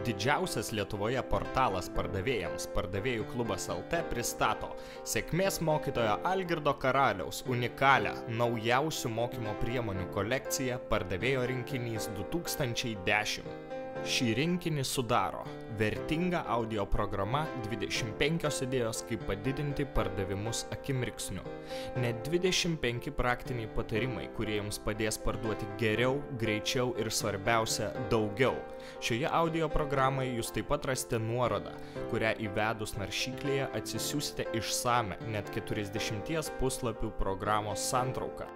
Didžiausias Lietuvoje portalas pardavėjams Pardavėjų klubas LT pristato sėkmės mokytojo Algirdo Karaliaus unikalią naujausių mokymo priemonių kolekciją Pardavėjo rinkinys 2010. Šį rinkinį sudaro vertinga audio programa 25 idėjos, kaip padidinti pardavimus akimirksniu, net 25 praktiniai patarimai, kurie jums padės parduoti geriau, greičiau ir svarbiausia daugiau. Šioje audio programoje jūs taip pat rasite nuorodą, kurią įvedus naršyklėje atsisiųsite išsame net 40 puslapių programos santrauką.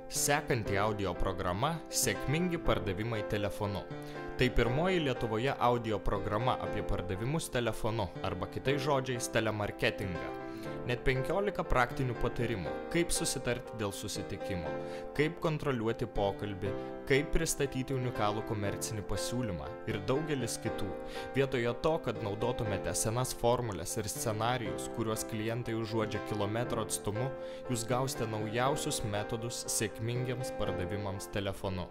Sekanti audio programa – sėkmingi pardavimai telefonu. Tai pirmoji Lietuvoje audio programa apie pardavimus telefonu arba kitais žodžiais telemarketingą. Net 15 praktinių patarimų, kaip susitarti dėl susitikimo, kaip kontroliuoti pokalbį, kaip pristatyti unikalų komercinį pasiūlymą ir daugelis kitų. Vietoje to, kad naudotumėte senas formulės ir scenarijus, kuriuos klientai užuodžia kilometro atstumu, jūs gausite naujausius metodus sėkmingiems pardavimams telefonu.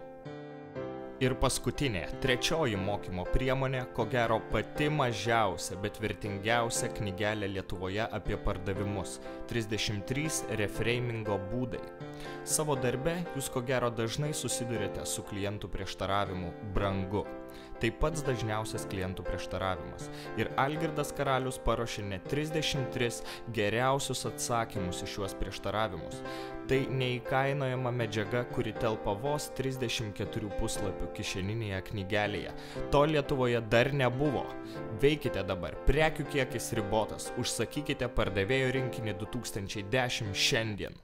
Ir paskutinė, trečioji mokymo priemonė, ko gero pati mažiausia, bet vertingiausia knygelė Lietuvoje apie pardavimus – 33 reframingo būdai. Savo darbe jūs ko gero dažnai susidurite su klientų prieštaravimu brangu. Tai pats dažniausias klientų prieštaravimas. Ir Algirdas Karalius paruošė net 33 geriausius atsakymus į šiuos prieštaravimus. Tai neįkainojama medžiaga, kuri telpa vos 34 puslapių kišeninėje knygelėje. To Lietuvoje dar nebuvo. Veikite dabar, prekių kiekis ribotas, užsakykite Pardavėjo rinkinį 2010 šiandien.